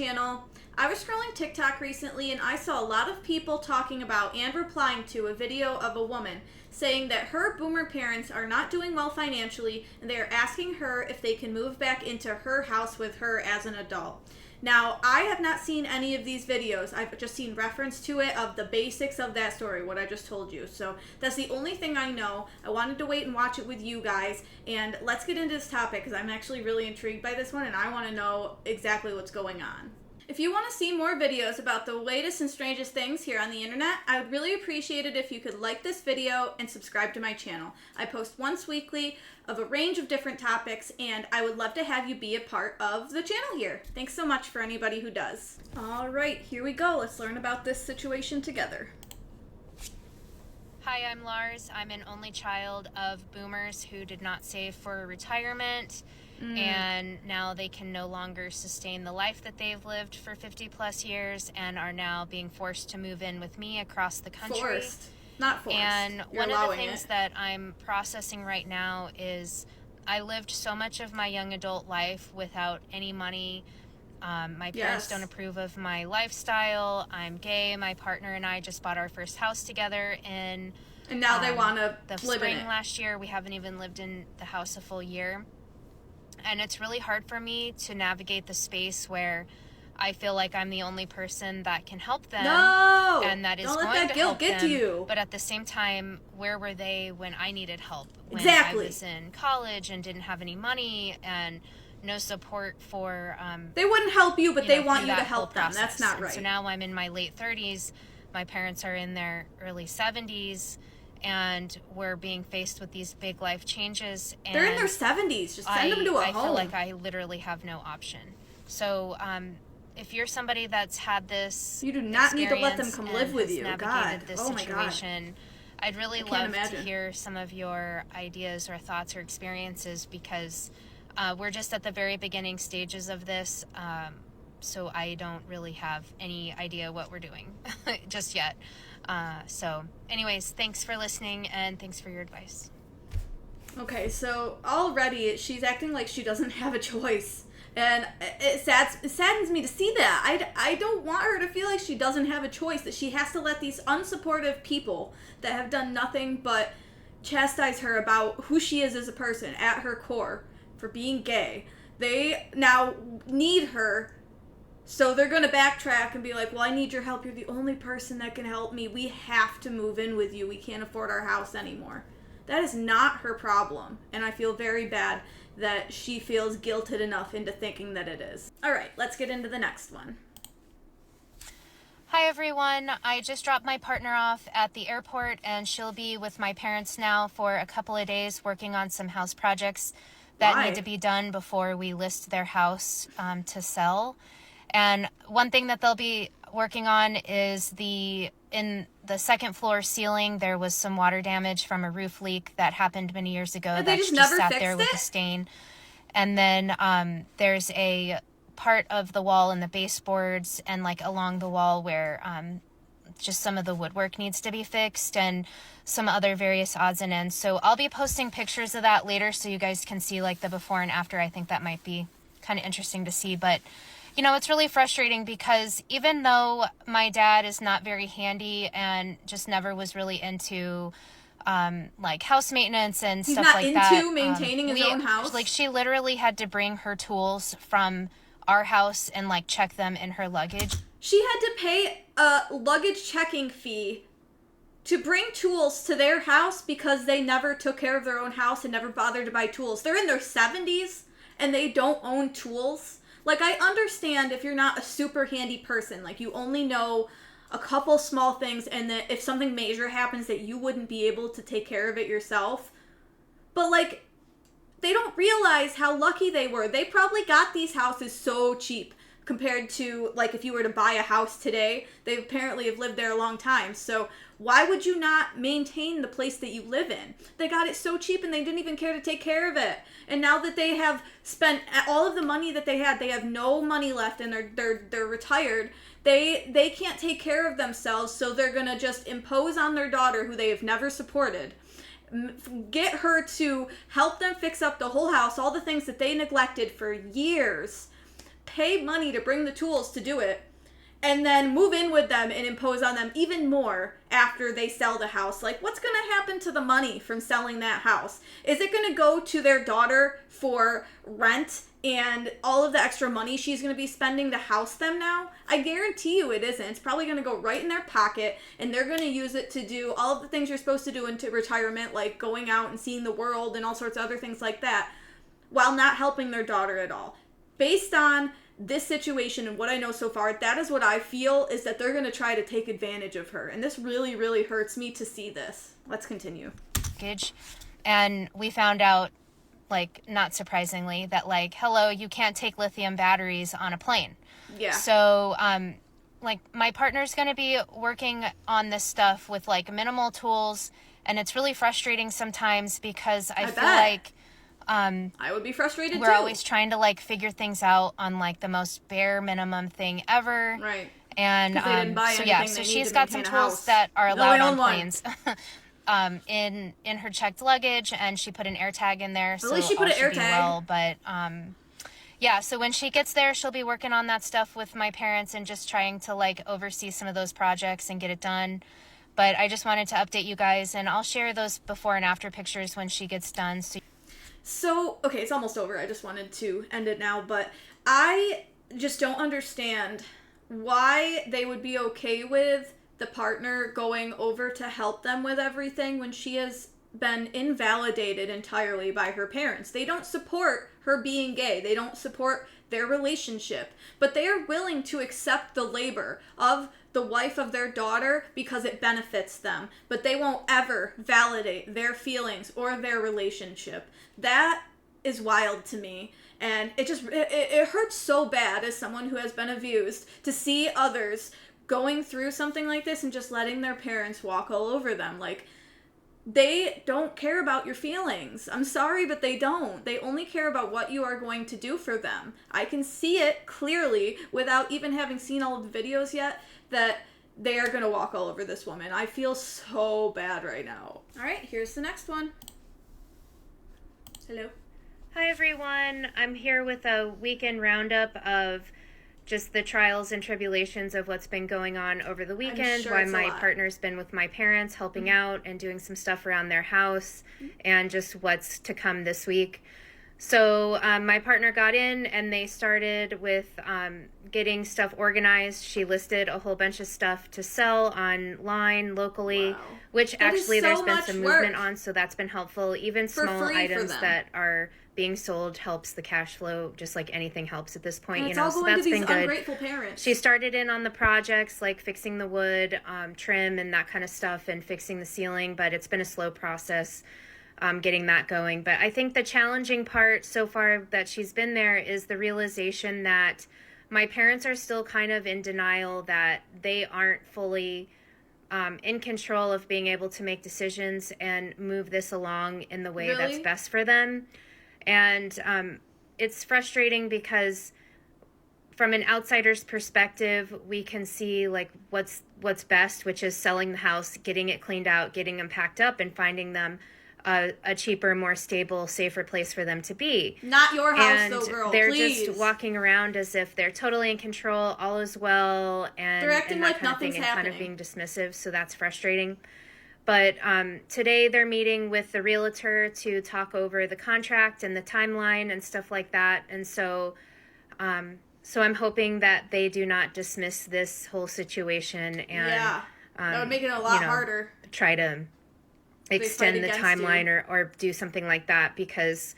channel. I was scrolling TikTok recently and I saw a lot of people talking about and replying to a video of a woman saying that her boomer parents are not doing well financially and they are asking her if they can move back into her house with her as an adult. Now, I have not seen any of these videos. I've just seen reference to it of the basics of that story, what I just told you. So that's the only thing I know. I wanted to wait and watch it with you guys. And let's get into this topic because I'm actually really intrigued by this one and I want to know exactly what's going on. If you want to see more videos about the latest and strangest things here on the internet, I would really appreciate it if you could like this video and subscribe to my channel. I post once weekly of a range of different topics, and I would love to have you be a part of the channel here. Thanks so much for anybody who does. All right, here we go. Let's learn about this situation together. Hi, I'm Lars. I'm an only child of boomers who did not save for retirement. And now they can no longer sustain the life that they've lived for 50 plus years and are now being forced to move in with me across the country. Forced, not forced. And You're one of the things it. that I'm processing right now is I lived so much of my young adult life without any money. My parents don't approve of my lifestyle. I'm gay. My partner and I just bought our first house together in and now they want to the live spring in it. Last year. We haven't even lived in the house a full year. And it's really hard for me to navigate the space where I feel like I'm the only person that can help them. No! And that is Don't going let that to guilt help get them. to you. But at the same time, where were they when I needed help? When Exactly. I was in college and didn't have any money and no support for... they wouldn't help you, but they want you to that help them. process. That's not And right. so now I'm in my late 30s. My parents are in their early 70s. And we're being faced with these big life changes. And they're in their 70s. Just send them to a home. I feel like I literally have no option. So if you're somebody that's had this, you do not need to let them come live with you. God, this oh situation, my God. I'd really love to hear some of your ideas or thoughts or experiences because we're just at the very beginning stages of this. So I don't really have any idea what we're doing just yet. So anyways, thanks for listening and thanks for your advice. Okay, so already she's acting like she doesn't have a choice. And it saddens me to see that. I don't want her to feel like she doesn't have a choice, that she has to let these unsupportive people that have done nothing but chastise her about who she is as a person at her core for being gay. They now need her. So they're going to backtrack and be like, well, I need your help. You're the only person that can help me. We have to move in with you. We can't afford our house anymore. That is not her problem. And I feel very bad that she feels guilted enough into thinking that it is. All right, let's get into the next one. Hi, everyone. I just dropped my partner off at the airport, and she'll be with my parents now for a couple of days working on some house projects that need to be done before we list their house to sell. And one thing that they'll be working on is in the second floor ceiling, there was some water damage from a roof leak that happened many years ago. And that they just never never sat fixed there with it? a stain. And then there's a part of the wall in the baseboards and like along the wall where just some of the woodwork needs to be fixed and some other various odds and ends. So I'll be posting pictures of that later so you guys can see like the before and after. I think that might be kind of interesting to see, but you know, it's really frustrating because even though my dad is not very handy and just never was really into like house maintenance and stuff like that. He's not into maintaining his own house? Like she literally had to bring her tools from our house and like check them in her luggage. She had to pay a luggage checking fee to bring tools to their house because they never took care of their own house and never bothered to buy tools. They're in their 70s and they don't own tools. Like, I understand if you're not a super handy person, like you only know a couple small things and that if something major happens that you wouldn't be able to take care of it yourself. But like, they don't realize how lucky they were. They probably got these houses so cheap compared to like if you were to buy a house today. They apparently have lived there a long time. So why would you not maintain the place that you live in? They got it so cheap and they didn't even care to take care of it. And now that they have spent all of the money that they had, they have no money left and they're retired. They can't take care of themselves, so they're going to just impose on their daughter, who they have never supported, get her to help them fix up the whole house, all the things that they neglected for years, pay money to bring the tools to do it, and then move in with them and impose on them even more after they sell the house. Like, what's going to happen to the money from selling that house? Is it going to go to their daughter for rent and all of the extra money she's going to be spending to house them now? I guarantee you it isn't. It's probably going to go right in their pocket, and they're going to use it to do all of the things you're supposed to do into retirement, like going out and seeing the world and all sorts of other things like that, while not helping their daughter at all. Based on this situation and what I know so far, that is what I feel, is that they're going to try to take advantage of her. And this really, really hurts me to see this. Let's continue. And we found out, like, not surprisingly, that, like, hello, you can't take lithium batteries on a plane. Yeah. So, like, my partner's going to be working on this stuff with, like, minimal tools. And it's really frustrating sometimes because I feel like... I would be frustrated too. We're always trying to, like, figure things out on, like, the most bare minimum thing ever. Right. And they didn't buy so she's got some tools that are allowed on planes. In her checked luggage, and she put an AirTag in there, so at least she put an AirTag. Well, but yeah, so when she gets there, she'll be working on that stuff with my parents and just trying to, like, oversee some of those projects and get it done. But I just wanted to update you guys, and I'll share those before and after pictures when she gets done. So, okay, it's almost over. I just wanted to end it now, but I just don't understand why they would be okay with the partner going over to help them with everything when she has been invalidated entirely by her parents. They don't support her being gay. They don't support their relationship, but they are willing to accept the labor of the wife of their daughter because it benefits them, but they won't ever validate their feelings or their relationship. That is wild to me, and it hurts so bad as someone who has been abused to see others going through something like this and just letting their parents walk all over them. Like, they don't care about your feelings. I'm sorry, but they don't. They only care about what you are going to do for them. I can see it clearly without even having seen all of the videos yet that they are going to walk all over this woman. I feel so bad right now. All right, here's the next one. Hello. Hi, everyone. I'm here with a weekend roundup of just the trials and tribulations of what's been going on over the weekend, sure while my partner's been with my parents helping out and doing some stuff around their house, and just what's to come this week. So my partner got in, and they started with getting stuff organized. She listed a whole bunch of stuff to sell online locally, which actually there's been some movement on, so that's been helpful. Even small items that are being sold helps the cash flow, just like anything helps at this point. And it's all going to these ungrateful parents. She started in on the projects, like fixing the wood, trim and that kind of stuff, and fixing the ceiling, but it's been a slow process getting that going. But I think the challenging part so far that she's been there is the realization that my parents are still kind of in denial that they aren't fully in control of being able to make decisions and move this along in the way that's best for them. And it's frustrating because from an outsider's perspective, we can see like what's best, which is selling the house, getting it cleaned out, getting them packed up, and finding them a cheaper, more stable, safer place for them to be. Not your house, and though, girl. They're please. Just walking around as if they're totally in control, all is well, and they're acting and that like kind of thing, nothing's and kind happening. of being dismissive. So that's frustrating. But today they're meeting with the realtor to talk over the contract and the timeline and stuff like that. And so, so I'm hoping that they do not dismiss this whole situation and that would make it a lot harder. Try to extend the timeline or do something like that, because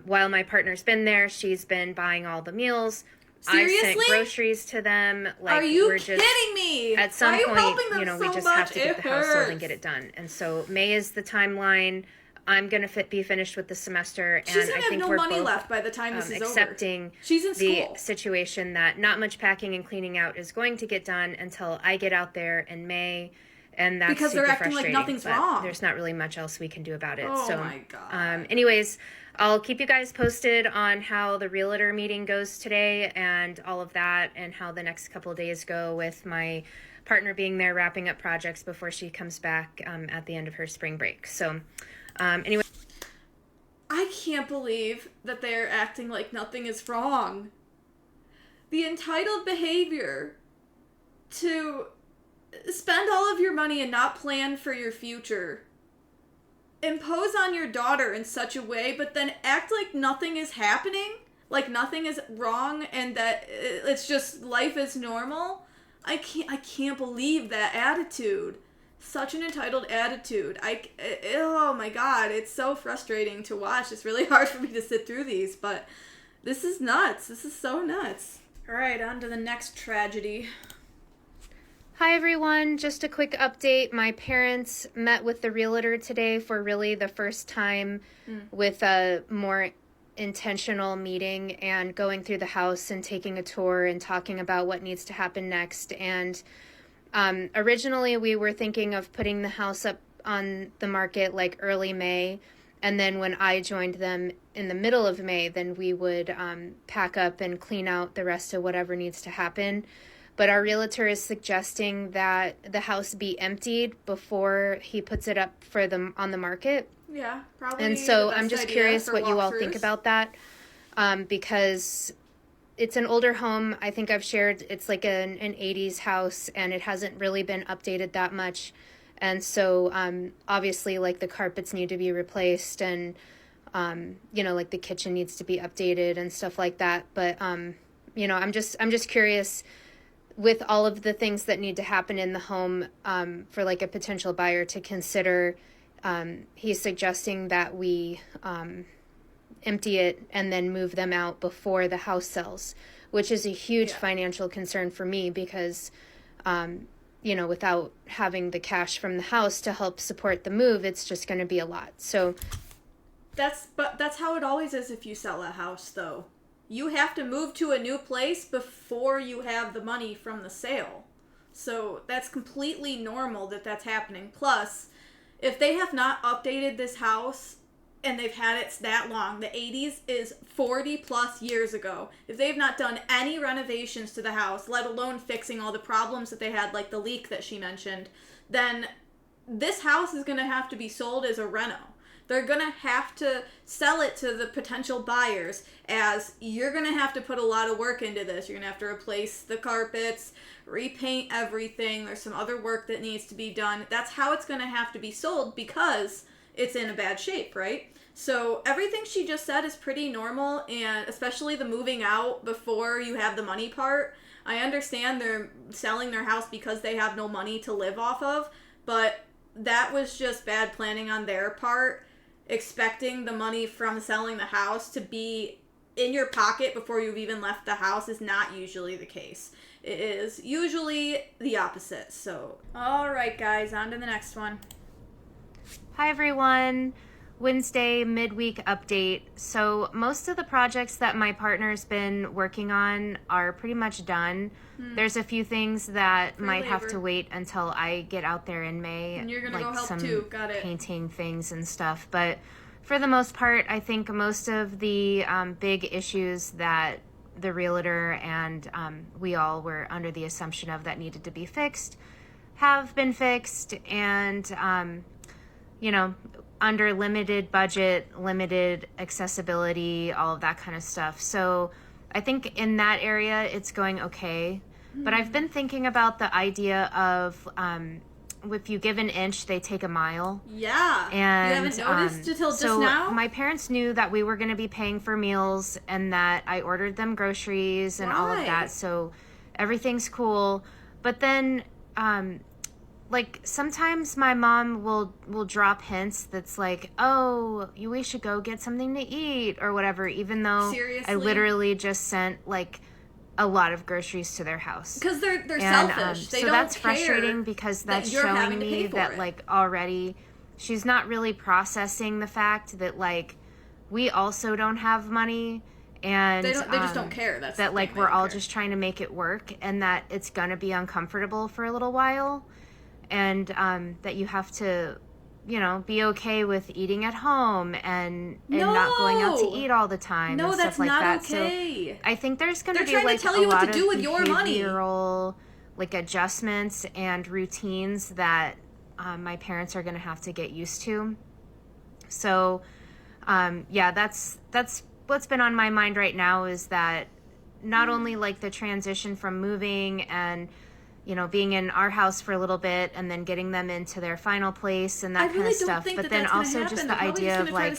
while my partner's been there, she's been buying all the meals. Seriously? I sent groceries to them. Like, are you we're just, kidding me? At some point, we so just much? have to get the house sold and get it done. And so May is the timeline. I'm going to be finished with the semester, and She's gonna I have think no we're money both left by the time this is accepting She's in the school. situation that not much packing and cleaning out is going to get done until I get out there in May. And that's because super they're acting frustrating, like nothing's but wrong. There's not really much else we can do about it. Oh so, my God. Anyways, I'll keep you guys posted on how the realtor meeting goes today and all of that, and how the next couple of days go with my partner being there wrapping up projects before she comes back at the end of her spring break. So, anyway. I can't believe that they're acting like nothing is wrong. the entitled behavior to spend all of your money and not plan for your future, impose on your daughter in such a way, but then act like nothing is happening, like nothing is wrong, and that it's just life is normal. I can't believe that attitude. Such an entitled attitude. Oh my god, it's so frustrating to watch. It's really hard for me to sit through these, but this is nuts. This is so nuts. All right, on to the next tragedy. Hi everyone, just a quick update. My parents met with the realtor today for really the first time with a more intentional meeting and going through the house and taking a tour and talking about what needs to happen next. And originally we were thinking of putting the house up on the market like early May, and then when I joined them in the middle of May, then we would pack up and clean out the rest of whatever needs to happen. But our realtor is suggesting that the house be emptied before he puts it up for them on the market. Yeah, probably. And so I'm just curious what you all think about that, because it's an older home. I think I've shared it's like an 80s house, and it hasn't really been updated that much. And so obviously like the carpets need to be replaced, and like the kitchen needs to be updated and stuff like that. But I'm just curious, with all of the things that need to happen in the home for like a potential buyer to consider, he's suggesting that we empty it and then move them out before the house sells, which is a huge financial concern for me because, without having the cash from the house to help support the move, it's just going to be a lot. So that's how it always is if you sell a house, though. You have to move to a new place before you have the money from the sale. So that's completely normal that that's happening. Plus, if they have not updated this house and they've had it that long, the 80s is 40 plus years ago. If they've not done any renovations to the house, let alone fixing all the problems that they had, like the leak that she mentioned, then this house is going to have to be sold as a reno. They're going to have to sell it to the potential buyers, as you're going to have to put a lot of work into this. You're going to have to replace the carpets, repaint everything. There's some other work that needs to be done. That's how it's going to have to be sold because it's in a bad shape, right? So everything she just said is pretty normal, and especially the moving out before you have the money part. I understand they're selling their house because they have no money to live off of, but that was just bad planning on their part. Expecting the money from selling the house to be in your pocket before you've even left the house is not usually the case. It is usually the opposite. So, all right, guys, on to the next one. Hi, everyone. Wednesday midweek update. So most of the projects that my partner's been working on are pretty much done. There's a few things that might have to wait until I get out there in May. And you're going to like go help some too. Got it. painting things and stuff. But for the most part, I think most of the big issues that the realtor and we all were under the assumption of that needed to be fixed have been fixed. And, under limited budget, limited accessibility, all of that kind of stuff. So I think in that area, it's going okay. But I've been thinking about the idea of if you give an inch, they take a mile. Yeah. And you haven't noticed until just so now? My parents knew that we were going to be paying for meals and that I ordered them groceries and all of that. So everything's cool. But then sometimes my mom will drop hints that's like, oh, we should go get something to eat or whatever, even though Seriously? I literally just sent a lot of groceries to their house. Because they're selfish. They so don't that's care frustrating because that's that you're showing having to me pay for that it. already she's not really processing the fact that we also don't have money. And they just don't care. That's that the thing. we're all just trying to make it work, and that it's gonna be uncomfortable for a little while, and that you have to be okay with eating at home and not going out to eat all the time and stuff like that. Okay. So I think there's going to be trying to tell you what to do with your money. Behavioral adjustments and routines that my parents are going to have to get used to. So that's what's been on my mind right now, is that not only like the transition from moving and, you know, being in our house for a little bit and then getting them into their final place and that kind of stuff, but then also just the idea of like,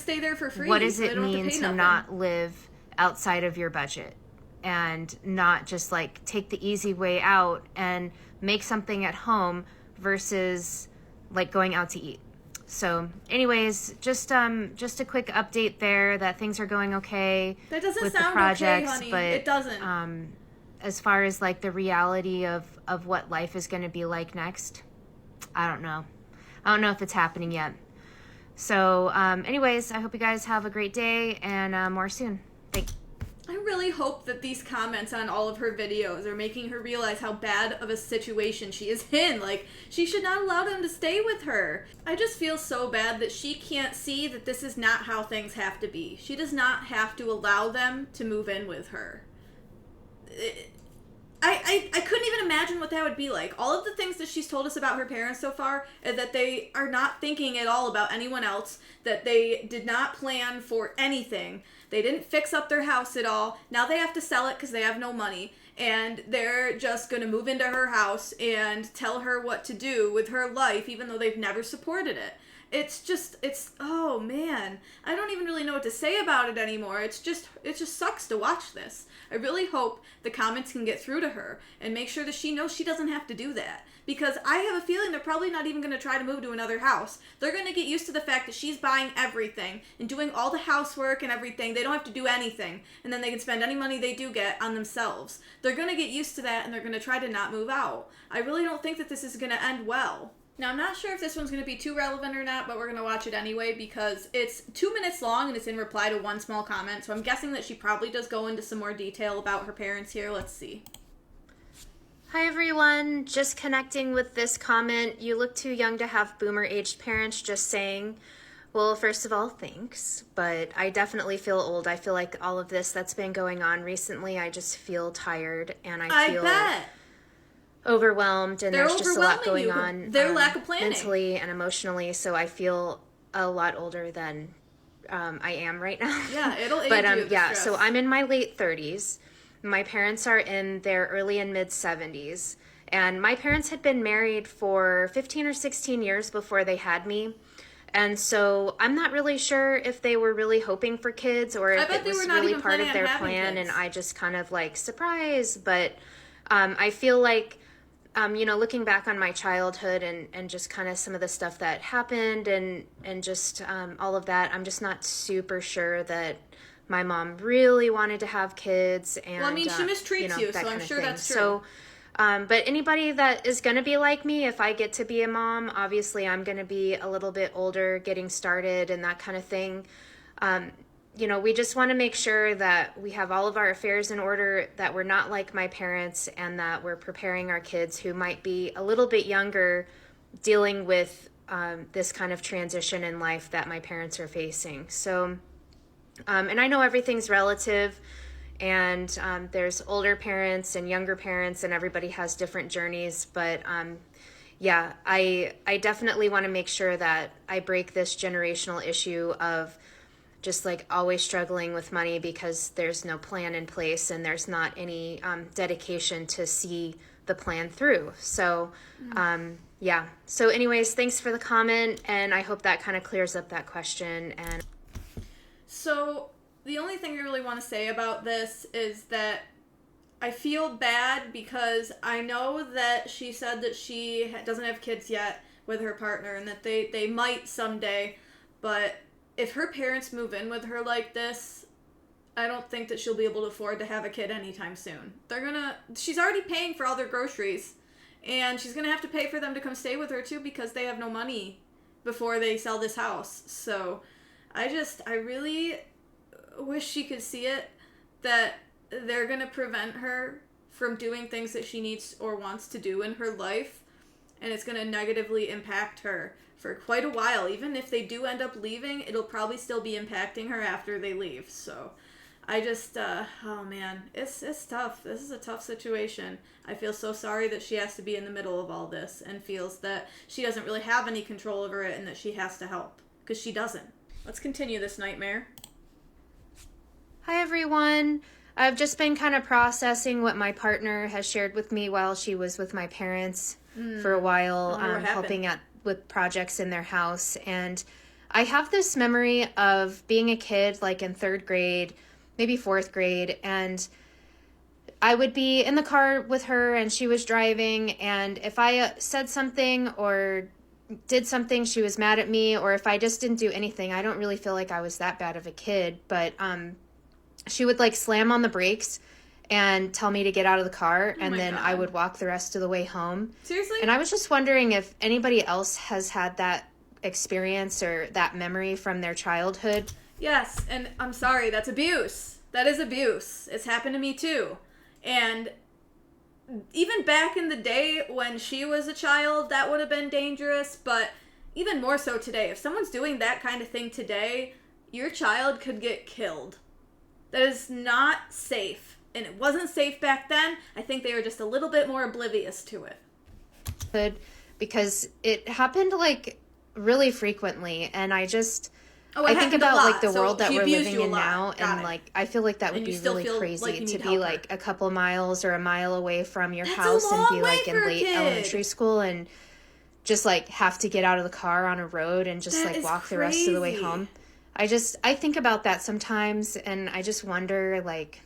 what does it mean to not live outside of your budget and not just like take the easy way out and make something at home versus like going out to eat. So anyways, just a quick update there that things are going okay. That doesn't with sound the projects, okay, honey. but it doesn't. As far as like the reality of what life is going to be like next, I don't know. I don't know if it's happening yet. So anyways, I hope you guys have a great day and more soon. Thanks. I really hope that these comments on all of her videos are making her realize how bad of a situation she is in. Like, she should not allow them to stay with her. I just feel so bad that she can't see that this is not how things have to be. She does not have to allow them to move in with her. I couldn't even imagine what that would be like. All of the things that she's told us about her parents so far is that they are not thinking at all about anyone else, that they did not plan for anything. They didn't fix up their house at all. Now they have to sell it because they have no money. And they're just going to move into her house and tell her what to do with her life, even though they've never supported it. Oh man, I don't even really know what to say about it anymore. It just sucks to watch this. I really hope the comments can get through to her and make sure that she knows she doesn't have to do that. Because I have a feeling they're probably not even going to try to move to another house. They're going to get used to the fact that she's buying everything and doing all the housework and everything. They don't have to do anything. And then they can spend any money they do get on themselves. They're going to get used to that and they're going to try to not move out. I really don't think that this is going to end well. Now, I'm not sure if this one's going to be too relevant or not, but we're going to watch it anyway because it's 2 minutes long and it's in reply to one small comment. So I'm guessing that she probably does go into some more detail about her parents here. Let's see. Hi everyone, just connecting with this comment. You look too young to have boomer-aged parents, just saying. Well, first of all, thanks, but I definitely feel old. I feel like all of this that's been going on recently, I just feel tired and I feel overwhelmed and there's just a lot going on their lack of planning mentally and emotionally, so I feel a lot older than I am right now. Yeah, it'll age but you, yeah, stress. So I'm in my late 30s. My parents are in their early and mid 70s, and my parents had been married for 15 or 16 years before they had me. And so I'm not really sure if they were really hoping for kids or if it was really part of their plan and I just kind of like surprise. But I feel like, you know, looking back on my childhood and just kind of some of the stuff that happened and just all of that, I'm just not super sure that my mom really wanted to have kids. And well, I mean, she mistreats you, so I'm sure that's true. So, but anybody that is going to be like me, if I get to be a mom, obviously I'm going to be a little bit older, getting started and that kind of thing. You know, we just want to make sure that we have all of our affairs in order, that we're not like my parents, and that we're preparing our kids who might be a little bit younger dealing with this kind of transition in life that my parents are facing. So, and I know everything's relative, and there's older parents and younger parents, and everybody has different journeys. But yeah, I definitely want to make sure that I break this generational issue of just like always struggling with money because there's no plan in place and there's not any dedication to see the plan through. So yeah. So anyways, thanks for the comment, and I hope that kind of clears up that question. And so the only thing I really want to say about this is that I feel bad because I know that she said that she doesn't have kids yet with her partner and that they might someday, but if her parents move in with her like this, I don't think that she'll be able to afford to have a kid anytime soon. She's already paying for all their groceries, and she's gonna have to pay for them to come stay with her too because they have no money before they sell this house. So I really wish she could see it, that they're gonna prevent her from doing things that she needs or wants to do in her life, and it's gonna negatively impact her for quite a while. Even if they do end up leaving, it'll probably still be impacting her after they leave. So I just, oh man, it's tough. This is a tough situation. I feel so sorry that she has to be in the middle of all this and feels that she doesn't really have any control over it and that she has to help, because she doesn't. Let's continue this nightmare. Hi everyone. I've just been kind of processing what my partner has shared with me while she was with my parents for a while, helping out with projects in their house. And I have this memory of being a kid, like in third grade, maybe fourth grade, and I would be in the car with her and she was driving, and if I said something or did something, she was mad at me, or if I just didn't do anything, I don't really feel like I was that bad of a kid, but she would like slam on the brakes and tell me to get out of the car, and then God. I would walk the rest of the way home. Seriously? And I was just wondering if anybody else has had that experience or that memory from their childhood. Yes, and I'm sorry, that's abuse. That is abuse. It's happened to me too. And even back in the day when she was a child, that would have been dangerous, but even more so today. If someone's doing that kind of thing today, your child could get killed. That is not safe. And it wasn't safe back then. I think they were just a little bit more oblivious to it. Good, because it happened like really frequently, and I think about like the world that we're living in now, and like I feel like that would be really crazy to be like a couple miles or a mile away from your house and be like in late elementary school and just like have to get out of the car on a road and just like walk the rest of the way home. I think about that sometimes, and I just wonder like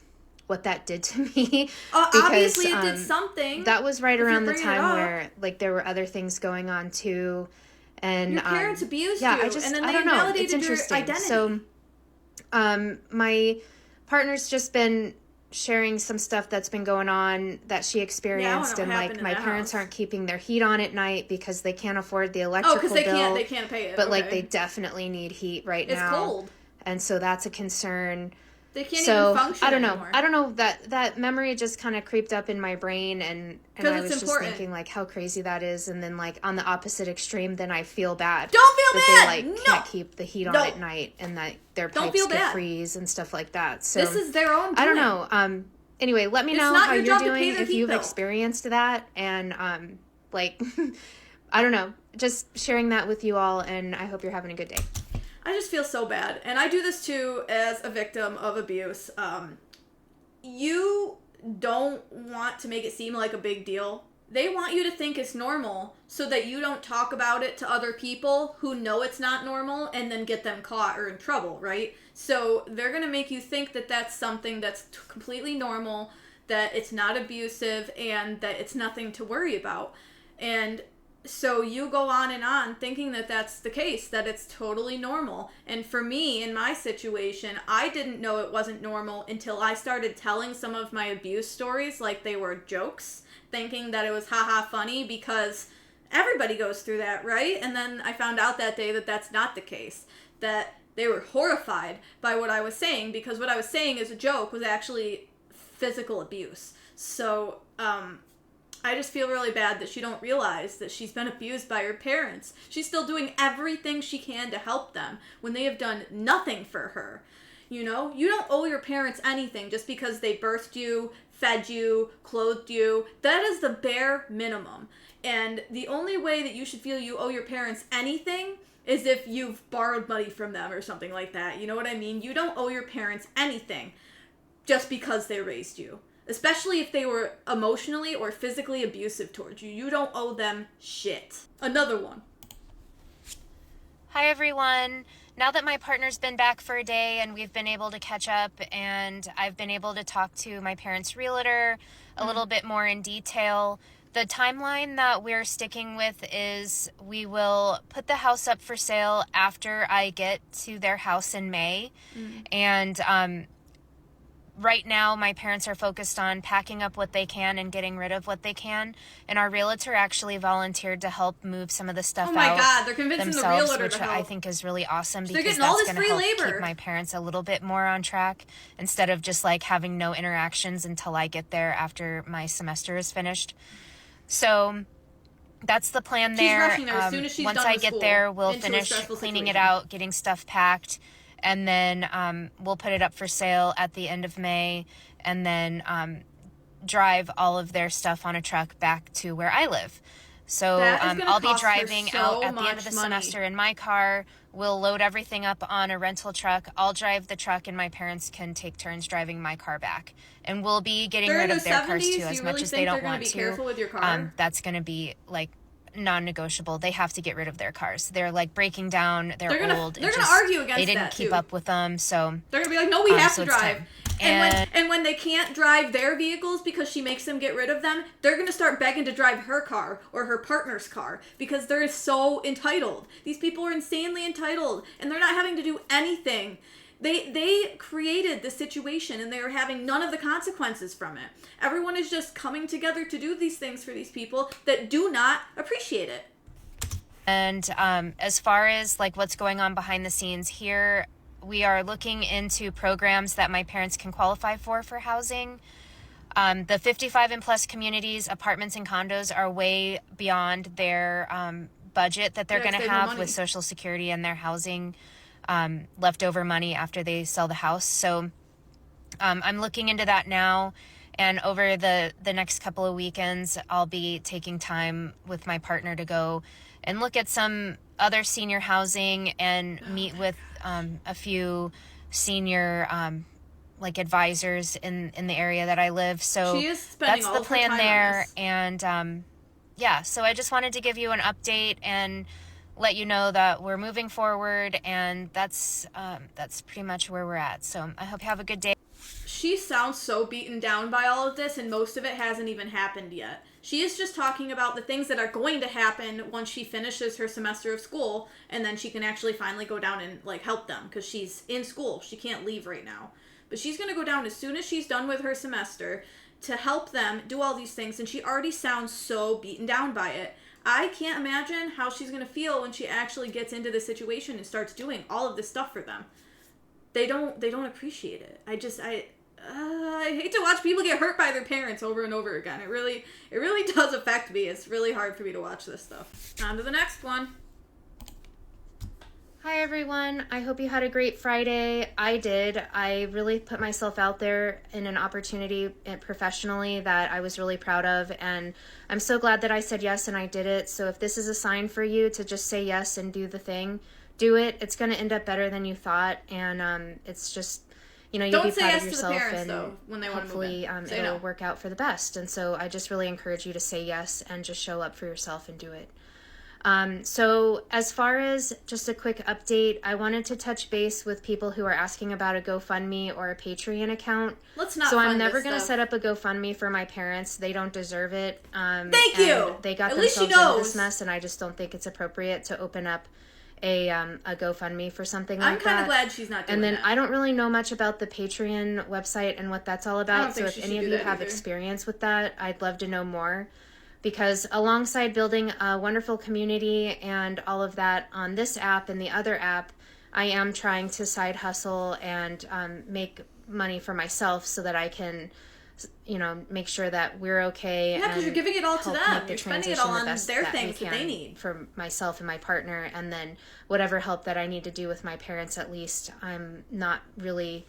what that did to me. Because, obviously it did something. That was right around the time where like there were other things going on too. And your parents abused you, and then they invalidated your identity. So, my partner's just been sharing some stuff that's been going on that she experienced, and like my parents aren't keeping their heat on at night because they can't afford the electrical bill. They can't pay it. But like they definitely need heat right now. It's cold, and so that's a concern. They can't even function anymore. I don't know, that memory just kind of creeped up in my brain, and I was just thinking like how crazy that is, and then like on the opposite extreme, then I feel bad. Don't feel that bad. They like can't keep the heat on at night, and that their pipes could freeze and stuff like that. So this is their own doing. I don't know. Anyway, let me know how you're doing if you've experienced that, and like I don't know, just sharing that with you all, and I hope you're having a good day. I just feel so bad. And I do this too as a victim of abuse. You don't want to make it seem like a big deal. They want you to think it's normal so that you don't talk about it to other people who know it's not normal and then get them caught or in trouble, right? So they're going to make you think that that's something that's completely normal, that it's not abusive, and that it's nothing to worry about. And so you go on thinking that that's the case, that it's totally normal. And for me, in my situation, I didn't know it wasn't normal until I started telling some of my abuse stories like they were jokes, thinking that it was haha funny because everybody goes through that, right? And then I found out that day that that's not the case, that they were horrified by what I was saying because what I was saying as a joke was actually physical abuse. So, I just feel really bad that she don't realize that she's been abused by her parents. She's still doing everything she can to help them when they have done nothing for her. You know, you don't owe your parents anything just because they birthed you, fed you, clothed you. That is the bare minimum. And the only way that you should feel you owe your parents anything is if you've borrowed money from them or something like that. You know what I mean? You don't owe your parents anything just because they raised you. Especially if they were emotionally or physically abusive towards you. You don't owe them shit. Another one. Hi, everyone. Now that my partner's been back for a day and we've been able to catch up and I've been able to talk to my parents' realtor a little bit more in detail, the timeline that we're sticking with is we will put the house up for sale after I get to their house in May. And right now, my parents are focused on packing up what they can and getting rid of what they can. And our realtor actually volunteered to help move some of the stuff out. Oh my God, they're convincing themselves, the realtor which to help. I think is really awesome because getting that's all this going to free help labor. keep my parents a little bit more on track instead of just like having no interactions until I get there after my semester is finished. So that's the plan there. She's rushing there as soon as she's once done I with get school there, we'll into a finish stressful cleaning it situation. out, getting stuff packed, and then we'll put it up for sale at the end of May, and then drive all of their stuff on a truck back to where I live. So That is gonna I'll be cost her driving so out at the end much of the money. semester in my car. We'll load everything up on a rental truck. I'll drive the truck, and my parents can take turns driving my car back. And we'll be getting They're in rid their of their cars 70s. too, Do as you much really as they think they're don't gonna want be to. careful with your car? That's going to be like non-negotiable. They have to get rid of their cars. They're like breaking down. They're old. They're gonna argue against They didn't that, keep too. up with them, so They're gonna be like, no, we have so to it's drive. time. And when they can't drive their vehicles because she makes them get rid of them, they're gonna start begging to drive her car or her partner's car because they're so entitled. These people are insanely entitled, and they're not having to do anything. They created the situation, and they are having none of the consequences from it. Everyone is just coming together to do these things for these people that do not appreciate it. And as far as like what's going on behind the scenes here, we are looking into programs that my parents can qualify for housing. The 55 and plus communities, apartments and condos are way beyond their budget that they're going to have with Social Security and their housing leftover money after they sell the house. So I'm looking into that now. And over the next couple of weekends, I'll be taking time with my partner to go and look at some other senior housing and meet with a few senior like advisors in the area that I live. So she is spending that's all the of her plan time there. on this. And yeah, so I just wanted to give you an update and let you know that we're moving forward, and that's pretty much where we're at. So I hope you have a good day. She sounds so beaten down by all of this, and most of it hasn't even happened yet. She is just talking about the things that are going to happen once she finishes her semester of school, and then she can actually finally go down and like help them because she's in school. She can't leave right now. But she's going to go down as soon as she's done with her semester to help them do all these things, and she already sounds so beaten down by it. I can't imagine how she's going to feel when she actually gets into the situation and starts doing all of this stuff for them. They don't appreciate it. I hate to watch people get hurt by their parents over and over again. It really does affect me. It's really hard for me to watch this stuff. On to the next one. Hi everyone, I hope you had a great Friday. I did. I really put myself out there in an opportunity professionally that I was really proud of, and I'm so glad that I said yes and I did it. So if this is a sign for you to just say yes and do the thing, do it. It's going to end up better than you thought, and it's just, you know, you'll be proud of yourself, parents, though, when they hopefully it'll work out for the best. And so I just really encourage you to say yes and just show up for yourself and do it. So as far as just a quick update, I wanted to touch base with people who are asking about a GoFundMe or a Patreon account. Let's not. So I'm never going to set up a GoFundMe for my parents. They don't deserve it. Thank you. They got themselves into this mess, and I just don't think it's appropriate to open up a GoFundMe for something like that. I'm kind of glad she's not doing that. And then I don't really know much about the Patreon website and what that's all about. So if any of you have experience with that, I'd love to know more. Because alongside building a wonderful community and all of that on this app and the other app, I am trying to side hustle and make money for myself so that I can, you know, make sure that we're okay. Yeah, because you're giving it all to them. You're spending it all on their things that they need. For myself and my partner, and then whatever help that I need to do with my parents, at least I'm not really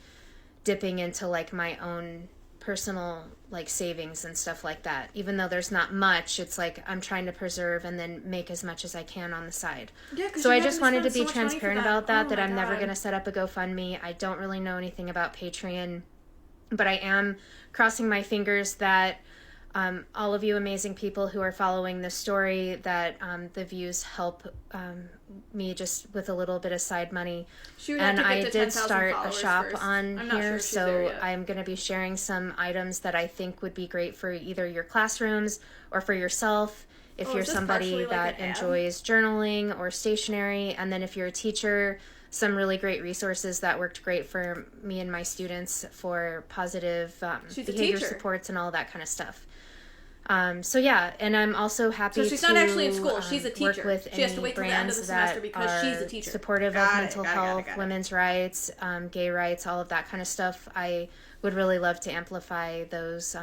dipping into like my own personal like savings and stuff like that. Even though there's not much, it's like I'm trying to preserve and then make as much as I can on the side. Yeah, so I just wanted to be transparent about that, that I'm never going to set up a GoFundMe. I don't really know anything about Patreon, but I am crossing my fingers that all of you amazing people who are following this story, that the views help me just with a little bit of side money. And I did start a shop on here, so I'm going to be sharing some items that I think would be great for either your classrooms or for yourself if you're somebody that enjoys journaling or stationery. And then if you're a teacher, some really great resources that worked great for me and my students for positive behavior supports and all that kind of stuff. So yeah, and I'm also happy so she's not actually in school. She's a teacher. Work with she has to wait till the end of the semester because she's a teacher. Supportive of mental health, women's rights, gay rights, all of that kind of stuff. I would really love to amplify those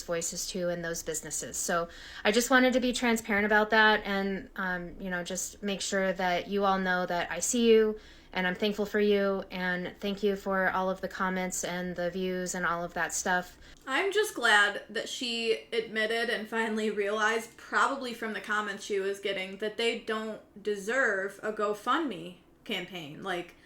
voices too and those businesses. So I just wanted to be transparent about that and you know, just make sure that you all know that I see you And I'm thankful for you, and thank you for all of the comments and the views and all of that stuff. I'm just glad that she admitted and finally realized, probably from the comments she was getting, that they don't deserve a GoFundMe campaign. Like,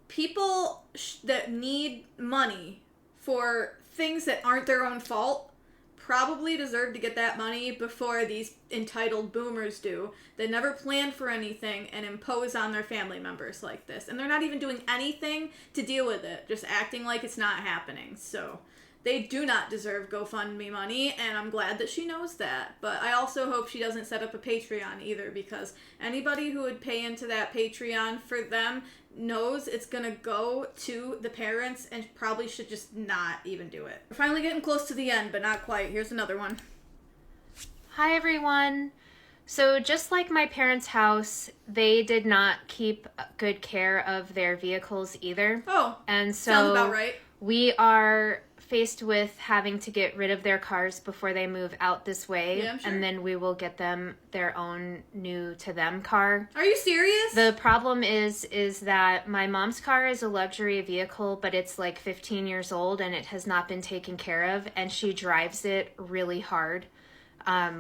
people that need money for things that aren't their own fault probably deserve to get that money before these entitled boomers do, that never plan for anything and impose on their family members like this. And they're not even doing anything to deal with it, just acting like it's not happening. So they do not deserve GoFundMe money, and I'm glad that she knows that. But I also hope she doesn't set up a Patreon either, because anybody who would pay into that Patreon for them knows it's gonna go to the parents and probably should just not even do it. We're finally getting close to the end, but not quite. Here's another one. Hi, everyone. So just like my parents' house, they did not keep good care of their vehicles either. Oh, and so sounds about right. We are faced with having to get rid of their cars before they move out this way. Yeah, I'm sure. And then we will get them their own new to them car. Are you serious? The problem is that my mom's car is a luxury vehicle, but it's like 15 years old and it has not been taken care of, and she drives it really hard.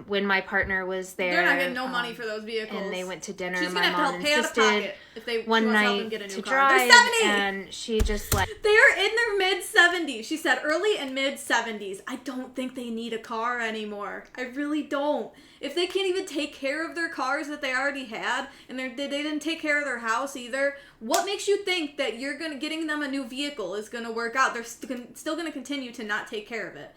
When my partner was there, they're not getting no money for those vehicles, and they went to dinner. She's my gonna mom have to help pay out of insisted pocket if they one night get a new to car. drive, They're 70, and she just like they are in their mid-70s. She said early and mid-70s. I don't think they need a car anymore. I really don't. If they can't even take care of their cars that they already had, and they didn't take care of their house either, what makes you think that getting them a new vehicle is gonna work out? They're still gonna continue to not take care of it.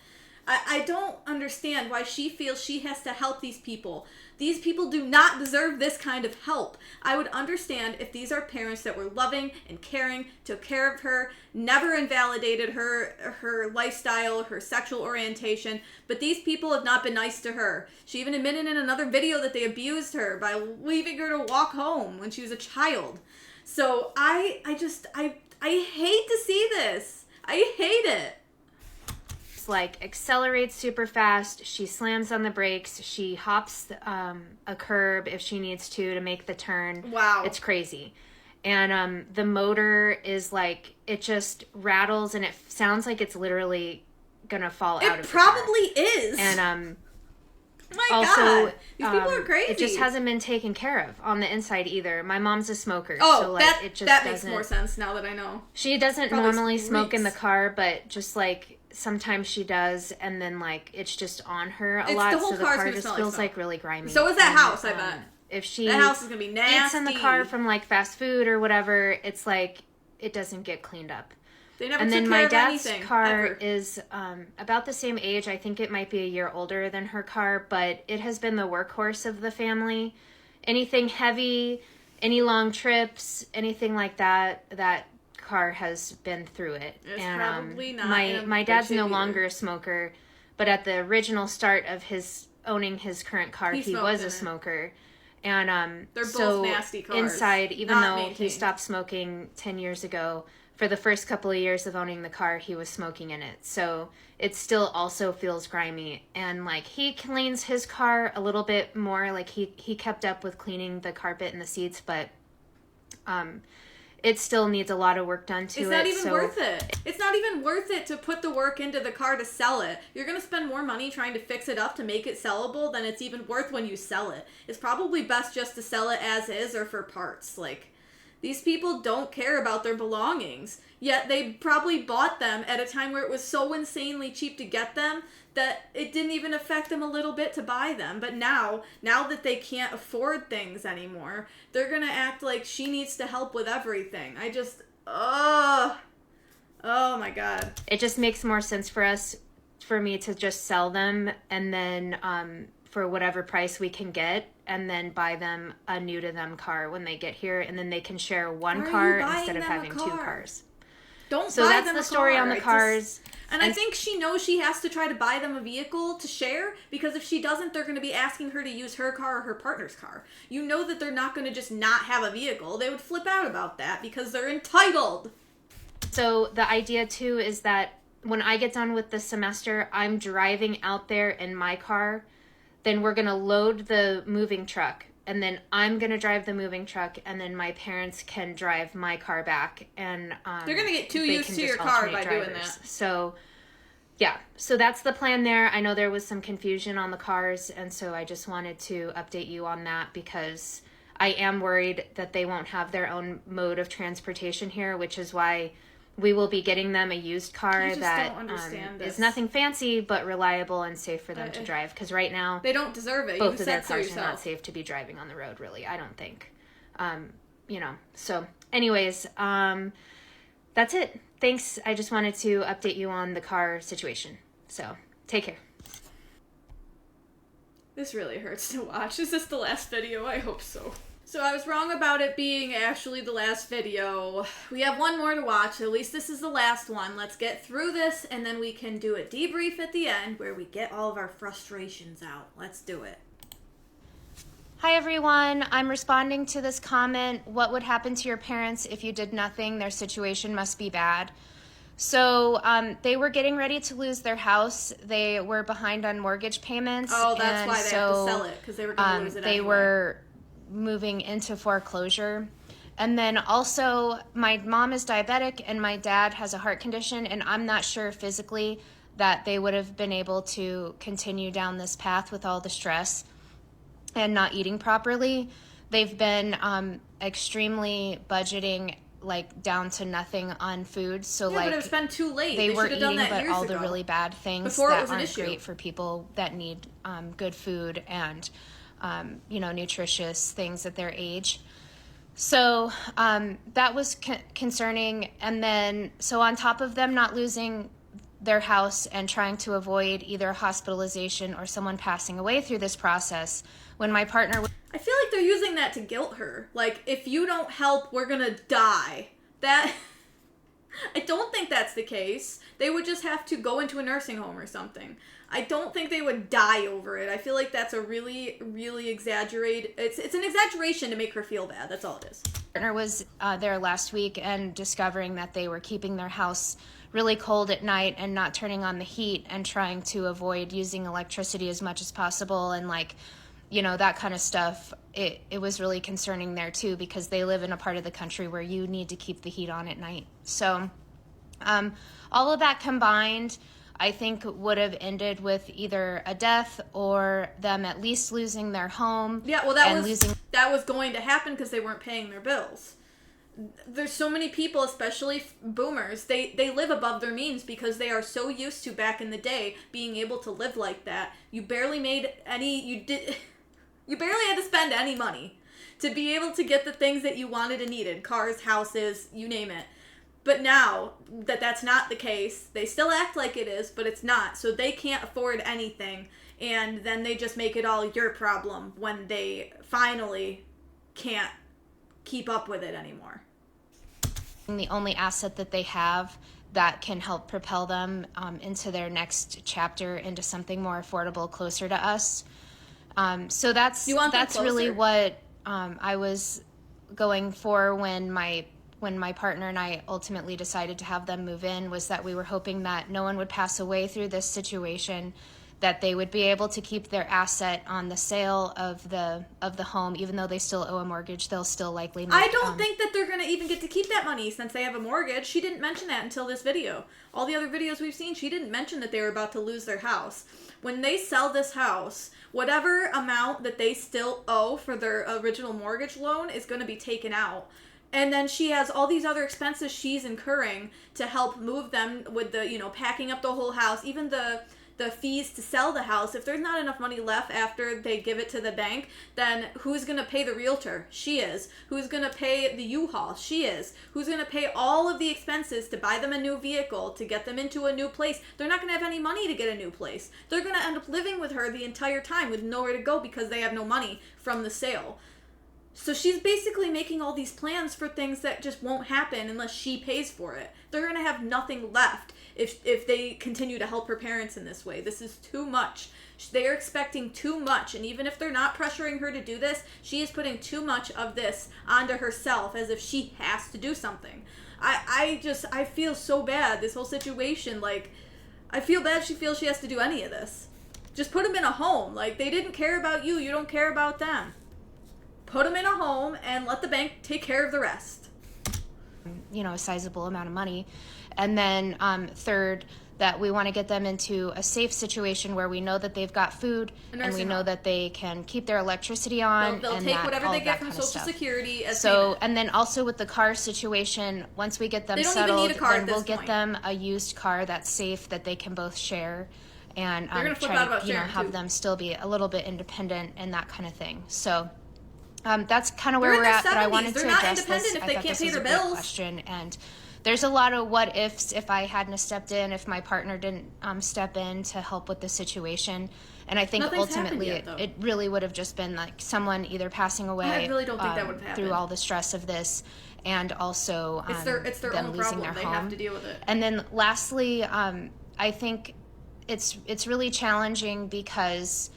I don't understand why she feels she has to help these people. These people do not deserve this kind of help. I would understand if these are parents that were loving and caring, took care of her, never invalidated her lifestyle, her sexual orientation, but these people have not been nice to her. She even admitted in another video that they abused her by leaving her to walk home when she was a child. So I hate to see this. I hate it. Like accelerates super fast. She slams on the brakes. She hops a curb if she needs to make the turn. Wow. It's crazy. And the motor is like, it just rattles and it sounds like it's literally gonna fall out of the car. It probably is. And my also, God. These people are crazy. It just hasn't been taken care of on the inside either. My mom's a smoker. Oh, so like, that makes more sense now that I know. She doesn't Probably normally smoke in the reeks. car, but just like sometimes she does, and then like it's just on her a lot, The whole so the car's car gonna just smell feels like like really grimy. So is that And, house, I bet. If she That house is gonna be nasty. eats in the car from like fast food or whatever, it's like it doesn't get cleaned up. They never And took then care my of dad's anything, car ever. is about the same age. I think it might be a year older than her car, but it has been the workhorse of the family. Anything heavy, any long trips, anything like that, that car has been through it. It's and probably not in my good dad's shape no either. longer a smoker, but at the original start of his owning his current car, He he smoked was in a it. smoker. And They're so both nasty cars, inside, even not though he maintained. stopped smoking 10 years ago, for the first couple of years of owning the car, he was smoking in it. So it still also feels grimy. And like he cleans his car a little bit more. Like he kept up with cleaning the carpet and the seats, but it still needs a lot of work done to it. It's not even worth it. It's not even worth it to put the work into the car to sell it. You're going to spend more money trying to fix it up to make it sellable than it's even worth when you sell it. It's probably best just to sell it as is or for parts. Like, these people don't care about their belongings, yet they probably bought them at a time where it was so insanely cheap to get them that it didn't even affect them a little bit to buy them. But now that they can't afford things anymore, they're gonna act like she needs to help with everything. Oh my God. It just makes more sense for me to just sell them and then for whatever price we can get, and then buy them a new to them car when they get here, and then they can share one Why are car you buying instead of them a having two car? cars. Don't So buy that's them the a story car. on the cars. And I think she knows she has to try to buy them a vehicle to share, because if she doesn't, they're going to be asking her to use her car or her partner's car. You know that they're not going to just not have a vehicle. They would flip out about that because they're entitled. So the idea too is that when I get done with the semester, I'm driving out there in my car. Then we're going to load the moving truck and then I'm going to drive the moving truck, and then my parents can drive my car back. And they're going to get too used to your car by doing that. So, yeah. So that's the plan there. I know there was some confusion on the cars, and so I just wanted to update you on that because I am worried that they won't have their own mode of transportation here, which is why we will be getting them a used car that is nothing fancy but reliable and safe for them to drive. Because right now, they don't deserve it. Both of their cars are not safe to be driving on the road, really. I don't think. So anyways, that's it. Thanks. I just wanted to update you on the car situation. So take care. This really hurts to watch. Is this the last video? I hope so. So I was wrong about it being actually the last video. We have one more to watch. At least this is the last one. Let's get through this, and then we can do a debrief at the end where we get all of our frustrations out. Let's do it. Hi, everyone. I'm responding to this comment. What would happen to your parents if you did nothing? Their situation must be bad. So they were getting ready to lose their house. They were behind on mortgage payments. Oh, that's why they have to sell it, because they were going to lose it anyway. They were moving into foreclosure. And then also my mom is diabetic and my dad has a heart condition, and I'm not sure physically that they would have been able to continue down this path with all the stress and not eating properly. They've been extremely budgeting like down to nothing on food. So but it's been too late. They were eating but all the really bad things that aren't great for people that need good food and nutritious things at their age. So that was concerning. And then, so on top of them not losing their house and trying to avoid either hospitalization or someone passing away through this process, when my partner... I feel like they're using that to guilt her. Like, if you don't help, we're gonna die. That... I don't think that's the case. They would just have to go into a nursing home or something. I don't think they would die over it. I feel like that's a really, really exaggerated... It's an exaggeration to make her feel bad. That's all it is. My partner was there last week and discovering that they were keeping their house really cold at night and not turning on the heat and trying to avoid using electricity as much as possible and that kind of stuff. It was really concerning there too, because they live in a part of the country where you need to keep the heat on at night. So all of that combined, I think would have ended with either a death or them at least losing their home. Yeah, well, that was going to happen because they weren't paying their bills. There's so many people, especially boomers, they live above their means because they are so used to, back in the day, being able to live like that. You barely made any, you barely had to spend any money to be able to get the things that you wanted and needed. Cars, houses, you name it. But now that that's not the case, they still act like it is, but it's not. So they can't afford anything, and then they just make it all your problem when they finally can't keep up with it anymore. The only asset that they have that can help propel them into their next chapter, into something more affordable, closer to us. So that's really what I was going for when my partner and I ultimately decided to have them move in, was that we were hoping that no one would pass away through this situation, that they would be able to keep their asset on the sale of the home. Even though they still owe a mortgage, they'll still likely make, I don't think that they're going to even get to keep that money since they have a mortgage. She didn't mention that until this video. All the other videos we've seen, she didn't mention that they were about to lose their house. When they sell this house, whatever amount that they still owe for their original mortgage loan is going to be taken out. And then she has all these other expenses she's incurring to help move them with the, packing up the whole house, even the fees to sell the house. If there's not enough money left after they give it to the bank, then who's going to pay the realtor? She is. Who's going to pay the U-Haul? She is. Who's going to pay all of the expenses to buy them a new vehicle, to get them into a new place? They're not going to have any money to get a new place. They're going to end up living with her the entire time with nowhere to go because they have no money from the sale. So she's basically making all these plans for things that just won't happen unless she pays for it. They're going to have nothing left if they continue to help her parents in this way. This is too much. They're expecting too much, and even if they're not pressuring her to do this, she is putting too much of this onto herself as if she has to do something. I feel so bad, this whole situation. Like, I feel bad she feels she has to do any of this. Just put them in a home. Like, they didn't care about you. You don't care about them. put them in a home and let the bank take care of the rest. You know, a sizable amount of money. And then third, that we want to get them into a safe situation where we know that they've got food and we know that they can keep their electricity on. They'll and take that, whatever all they of get that from kind of Social stuff. Security as So, payment. and then also with the car situation, once we get them They don't settled, even need a car then at we'll this get point. them a used car that's safe that they can both share, and They're gonna flip try out to about sharing, have too. them still be a little bit independent and that kind of thing. So that's kind of where They're in we're their at. But I 70s. wanted They're to not address independent this. if I they thought can't this pay was a their great bills. question, and there's a lot of what ifs if I hadn't have stepped in, if my partner didn't step in to help with the situation. And I think Nothing's ultimately happened yet, though. it really would have just been like someone either passing away. I really don't think that would have happened. Through all the stress of this, and also It's their them own losing problem. their They home. have to deal with it. And then lastly, I think it's really challenging because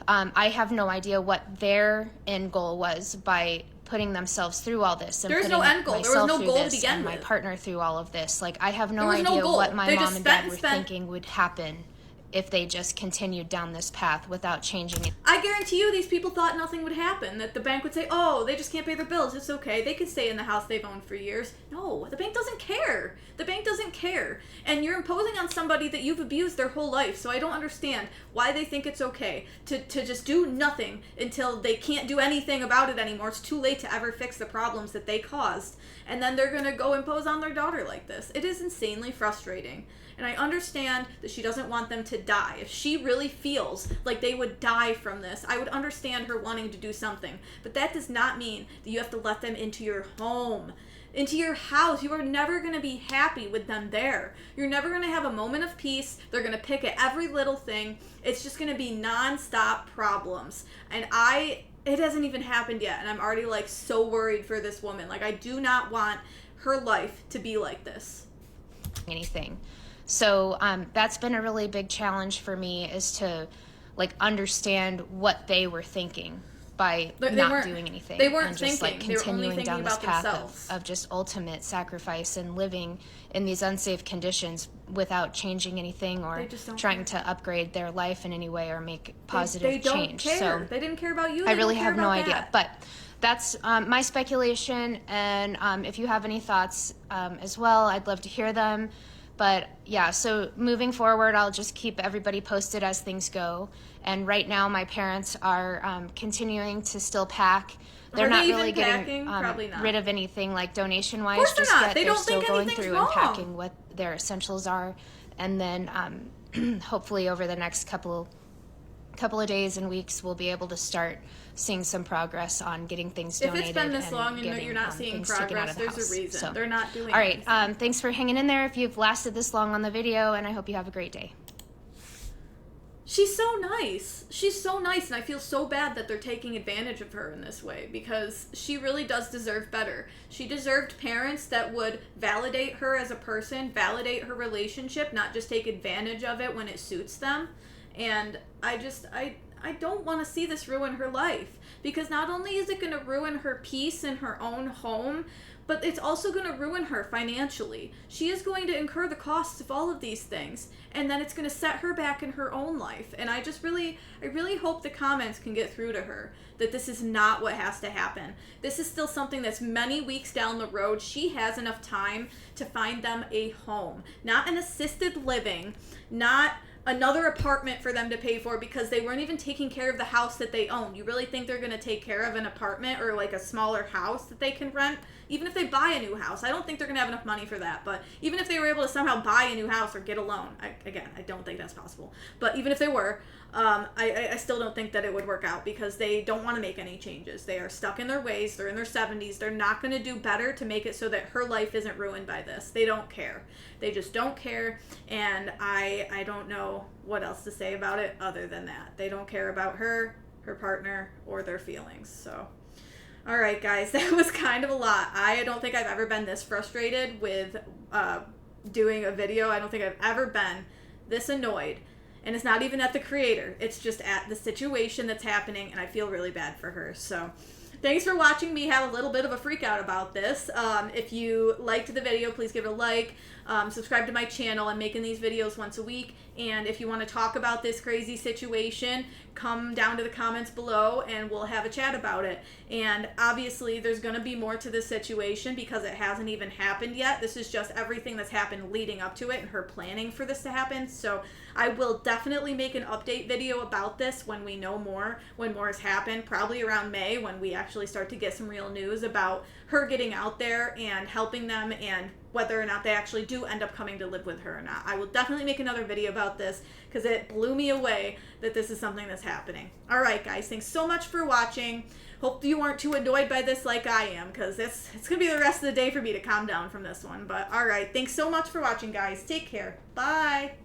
I have no idea what their end goal was by putting themselves through all this and There's putting no end goal. There was myself no through goal to this begin and my with. partner through all of this. Like, I have no There was no idea goal. what my They mom just and dad spent- were thinking would happen if they just continued down this path without changing it. I guarantee you these people thought nothing would happen, that the bank would say, oh, they just can't pay their bills, it's okay, they can stay in the house they've owned for years. No, the bank doesn't care. The bank doesn't care. And you're imposing on somebody that you've abused their whole life, so I don't understand why they think it's okay to just do nothing until they can't do anything about it anymore. It's too late to ever fix the problems that they caused. And then they're gonna go impose on their daughter like this. It is insanely frustrating. And I understand that she doesn't want them to die. If she really feels like they would die from this, I would understand her wanting to do something. But that does not mean that you have to let them into your home, into your house. You are never going to be happy with them there. You're never going to have a moment of peace. They're going to pick at every little thing. It's just going to be non-stop problems. And it hasn't even happened yet. And I'm already like so worried for this woman. Like, I do not want her life to be like this. Anything. So that's been a really big challenge for me, is to like understand what they were thinking by not doing anything. They weren't and just thinking. like They were only continuing thinking down this about path themselves. of just ultimate sacrifice and living in these unsafe conditions without changing anything or trying to upgrade their life in any way or make positive they don't change. Care. So they didn't care about you. I really don't care have no about idea. that. But that's my speculation, and if you have any thoughts as well, I'd love to hear them. But yeah, so moving forward, I'll just keep everybody posted as things go. And right now, my parents are continuing to still pack. They're Are not they really even getting packing? Probably not. rid of anything like donation-wise. Of course they're just not. yet. They They're don't still think going anything's through wrong. and packing what their essentials are. And then hopefully over the next couple of days and weeks, we'll be able to start seeing some progress on getting things donated. If it's been this and long and getting, you're not seeing things taken out progress, of the there's house. a reason. So, They're not doing all right. anything. Thanks for hanging in there if you've lasted this long on the video, and I hope you have a great day. She's so nice. She's so nice, and I feel so bad that they're taking advantage of her in this way, because she really does deserve better. She deserved parents that would validate her as a person, validate her relationship, not just take advantage of it when it suits them. And I don't want to see this ruin her life, because not only is it going to ruin her peace in her own home, but it's also going to ruin her financially. She is going to incur the costs of all of these things, and then it's going to set her back in her own life. And I really hope the comments can get through to her that this is not what has to happen. This is still something that's many weeks down the road. She has enough time to find them a home, not an assisted living, not another apartment for them to pay for, because they weren't even taking care of the house that they own. You really think they're going to take care of an apartment or like a smaller house that they can rent? Even if they buy a new house, I don't think they're going to have enough money for that. But even if they were able to somehow buy a new house or get a loan, I don't think that's possible. But even if they were, I still don't think that it would work out, because they don't want to make any changes. They are stuck in their ways. They're in their 70s. They're not going to do better to make it so that her life isn't ruined by this. They don't care. They just don't care, and I don't know what else to say about it other than that. They don't care about her partner, or their feelings. So, all right, guys, that was kind of a lot. I don't think I've ever been this frustrated with doing a video. I don't think I've ever been this annoyed. And it's not even at the creator. It's just at the situation that's happening, and I feel really bad for her. So, thanks for watching me have a little bit of a freak out about this. If you liked the video, please give it a like. Subscribe to my channel. I'm making these videos once a week. And if you want to talk about this crazy situation, come down to the comments below and we'll have a chat about it. And obviously there's going to be more to this situation because it hasn't even happened yet. This is just everything that's happened leading up to it and her planning for this to happen. So I will definitely make an update video about this when we know more, when more has happened, probably around May, when we actually start to get some real news about her getting out there and helping them, and whether or not they actually do end up coming to live with her or not. I will definitely make another video about this because it blew me away that this is something that's happening. All right, guys, thanks so much for watching. Hope you weren't too annoyed by this like I am, because it's going to be the rest of the day for me to calm down from this one. But all right, thanks so much for watching, guys. Take care. Bye.